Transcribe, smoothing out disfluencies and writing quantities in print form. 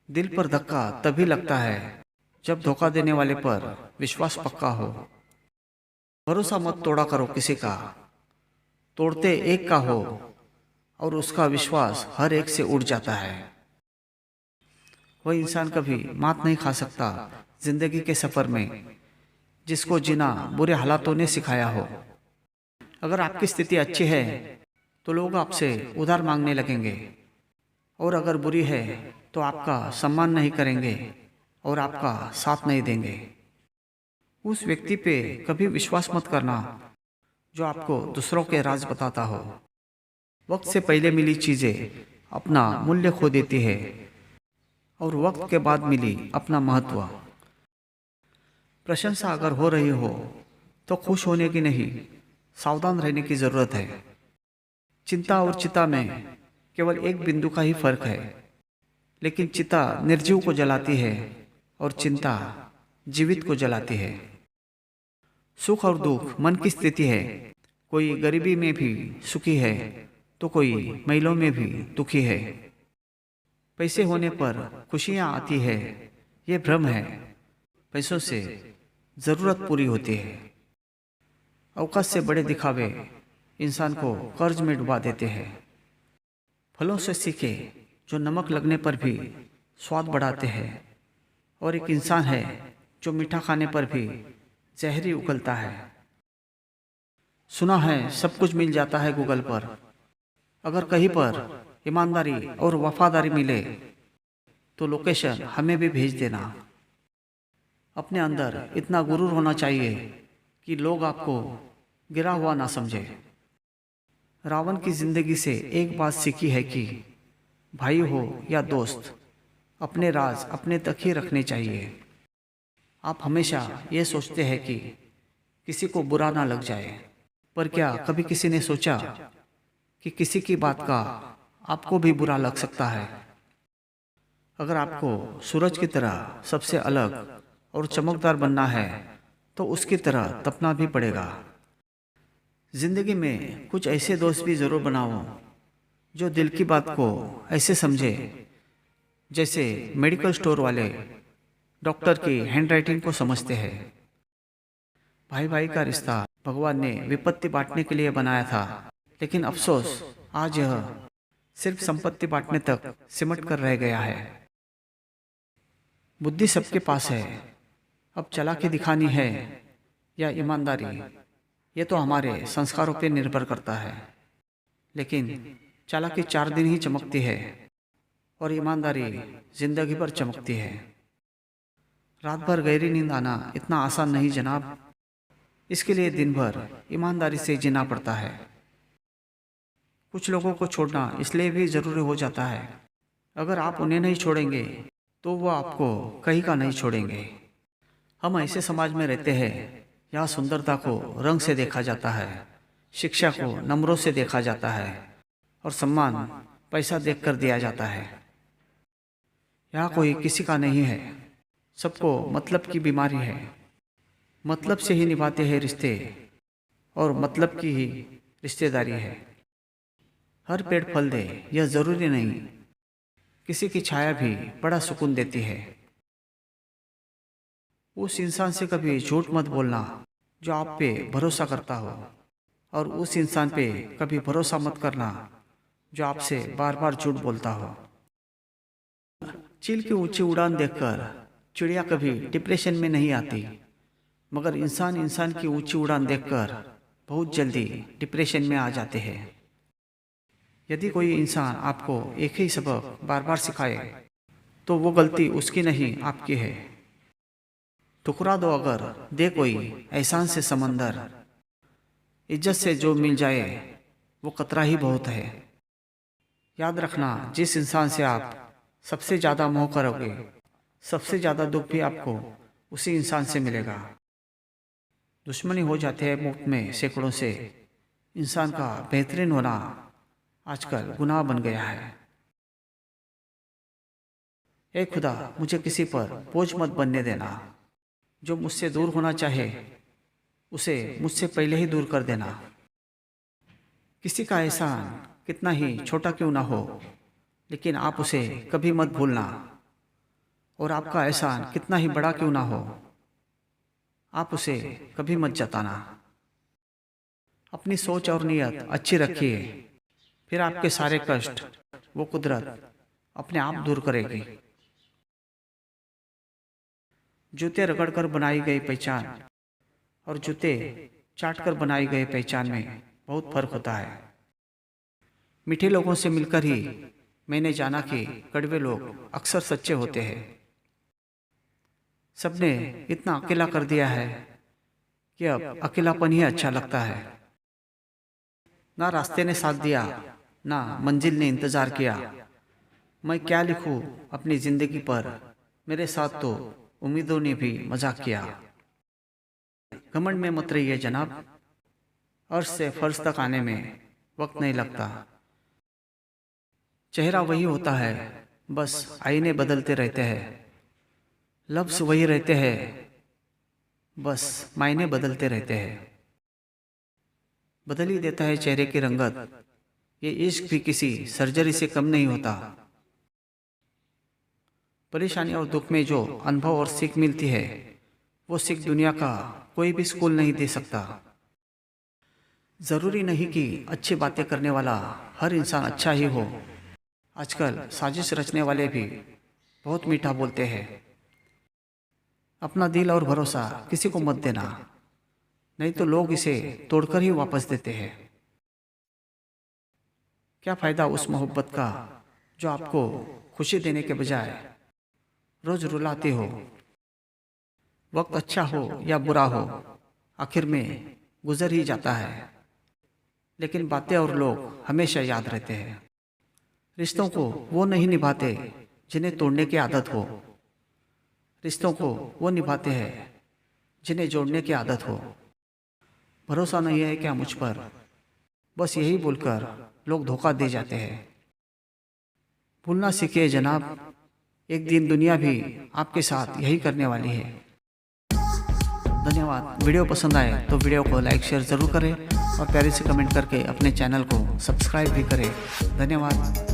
दिल पर धक्का तभी लगता है जब धोखा देने वाले पर विश्वास पक्का हो। भरोसा मत तोड़ा करो किसी का, तोड़ते एक का हो और उसका विश्वास हर एक से उड़ जाता है। वह इंसान कभी मात नहीं खा सकता जिंदगी के सफर में जिसको जीना बुरे हालातों ने सिखाया हो। अगर आपकी स्थिति अच्छी है तो लोग आपसे उधार मांगने लगेंगे, और अगर बुरी है तो आपका सम्मान नहीं करेंगे और आपका साथ नहीं देंगे। उस व्यक्ति पे कभी विश्वास मत करना जो आपको दूसरों के राज बताता हो। वक्त से पहले मिली चीजें अपना मूल्य खो देती है और वक्त के बाद मिली अपना महत्व। प्रशंसा अगर हो रही हो तो खुश होने की नहीं, सावधान रहने की जरूरत है। चिंता और चिता में केवल एक बिंदु का ही फर्क है, लेकिन चिता निर्जीव को जलाती है और चिंता जीवित को जलाती है। सुख और दुख मन की स्थिति है। कोई गरीबी में भी सुखी है तो कोई महिलाओं में भी दुखी है। पैसे होने पर खुशियां आती है, ये भ्रम है। पैसों से जरूरत पूरी होती है। औकात से बड़े दिखावे इंसान को कर्ज में डुबा देते हैं। फलों से सीखे जो नमक लगने पर भी स्वाद बढ़ाते हैं, और एक इंसान है जो मीठा खाने पर भी जहरी उगलता है। सुना है सब कुछ मिल जाता है गूगल पर। अगर कहीं पर ईमानदारी और वफादारी मिले तो लोकेशन हमें भी भेज देना। अपने अंदर इतना गुरूर होना चाहिए कि लोग आपको गिरा हुआ ना समझे। रावण की जिंदगी से एक बात सीखी है कि भाई हो या दोस्त, अपने राज अपने तक ही रखने चाहिए। आप हमेशा ये सोचते हैं कि किसी को बुरा ना लग जाए, पर क्या कभी किसी ने सोचा कि किसी की बात का आपको भी बुरा लग सकता है? अगर आपको सूरज की तरह सबसे अलग और चमकदार बनना है तो उसकी तरह तपना भी पड़ेगा। जिंदगी में कुछ ऐसे दोस्त भी जरूर बनाओ जो दिल की बात को ऐसे समझे जैसे मेडिकल स्टोर वाले डॉक्टर की हैंडराइटिंग को समझते हैं। भाई भाई का रिश्ता भगवान ने विपत्ति बांटने के लिए बनाया था, लेकिन अफसोस आज यह सिर्फ संपत्ति बांटने तक सिमट कर रह गया है। बुद्धि सबके पास है, अब चालाकी दिखानी है या ईमानदारी, ये तो हमारे संस्कारों पर निर्भर करता है। लेकिन चालाकी 4 दिन ही चमकती है और ईमानदारी जिंदगी भर चमकती है। रात भर गहरी नींद आना इतना आसान नहीं जनाब। इसके लिए दिन भर ईमानदारी से जीना पड़ता है। कुछ लोगों को छोड़ना इसलिए भी जरूरी हो जाता है, अगर आप उन्हें नहीं छोड़ेंगे तो वो आपको कहीं का नहीं छोड़ेंगे। हम ऐसे समाज में रहते हैं यहाँ सुंदरता को रंग से देखा जाता है, शिक्षा को नंबरों से देखा जाता है और सम्मान पैसा देखकर दिया जाता है। यहाँ कोई किसी का नहीं है, सबको मतलब की बीमारी है। मतलब से ही निभाते हैं रिश्ते और मतलब की ही रिश्तेदारी है। हर पेड़ फल दे यह जरूरी नहीं, किसी की छाया भी बड़ा सुकून देती है। उस इंसान से कभी झूठ मत बोलना जो आप पे भरोसा करता हो, और उस इंसान पे कभी भरोसा मत करना जो आपसे बार बार झूठ बोलता हो। चील की ऊंची उड़ान देखकर चिड़िया कभी डिप्रेशन में नहीं आती, मगर इंसान इंसान की ऊंची उड़ान देखकर बहुत जल्दी डिप्रेशन में आ जाते हैं। यदि कोई इंसान आपको एक ही सबक बार बार सिखाए तो वो गलती उसकी नहीं आपकी है। ठुकरा दो अगर दे कोई एहसान से समंदर, इज्जत से जो मिल जाए वो कतरा ही बहुत है। याद रखना, जिस इंसान से आप सबसे ज़्यादा मोह करोगे, सबसे ज़्यादा दुख भी आपको उसी इंसान से मिलेगा। दुश्मनी हो जाते हैं मुफ्त में सैकड़ों से। इंसान का बेहतरीन होना आजकल गुनाह बन गया है। ए खुदा, मुझे किसी पर बोझ मत बनने देना। जो मुझसे दूर होना चाहे उसे मुझसे पहले ही दूर कर देना। किसी का एहसान कितना ही छोटा क्यों ना हो, लेकिन आप उसे कभी मत भूलना। और आपका एहसान कितना ही बड़ा क्यों ना हो, आप उसे कभी मत जताना। अपनी सोच और नीयत अच्छी रखिए, फिर आपके सारे कष्ट वो कुदरत अपने आप दूर करेगी। जूते रगड़कर बनाई गई पहचान और जूते चाटकर बनाई गई पहचान में बहुत फर्क होता है। मीठे लोगों से मिलकर ही मैंने जाना कि कड़वे लोग अक्सर सच्चे होते हैं। सबने इतना अकेला कर दिया है कि अब अकेलापन ही अच्छा लगता है। ना रास्ते ने साथ दिया, ना मंजिल ने इंतजार किया। मैं क्या लिखूं अपनी जिंदगी पर, मेरे साथ तो उम्मीदों ने भी मजाक किया। घमंड में मत रहिए जनाब, अर्श से फर्श तक आने में वक्त नहीं लगता। चेहरा वही होता है, बस आईने बदलते रहते हैं। लफ्ज वही रहते हैं, बस मायने बदलते रहते हैं। बदल ही देता है चेहरे की रंगत, ये इश्क भी किसी सर्जरी से कम नहीं होता। परेशानी और दुख में जो अनुभव और सीख मिलती है, वो सीख दुनिया का कोई भी स्कूल नहीं दे सकता। जरूरी नहीं कि अच्छी बातें करने वाला हर इंसान अच्छा ही हो। आजकल साजिश रचने वाले भी बहुत मीठा बोलते हैं। अपना दिल और भरोसा किसी को मत देना, नहीं तो लोग इसे तोड़कर ही वापस देते हैं। क्या फायदा उस मोहब्बत का जो आपको खुशी देने के बजाय रोज रुलाते हो। वक्त अच्छा हो या बुरा हो, आखिर में गुजर ही जाता है, लेकिन बातें और लोग हमेशा याद रहते हैं। रिश्तों को वो नहीं निभाते जिन्हें तोड़ने की आदत हो, रिश्तों को वो निभाते हैं जिन्हें जोड़ने की आदत हो। भरोसा नहीं है क्या मुझ पर, बस यही बोलकर लोग धोखा दे जाते हैं। भूलना सीखिए जनाब, एक दिन दुनिया भी आपके साथ यही करने वाली है। धन्यवाद। वीडियो पसंद आए तो वीडियो को लाइक शेयर ज़रूर करें और प्यारे से कमेंट करके अपने चैनल को सब्सक्राइब भी करें। धन्यवाद।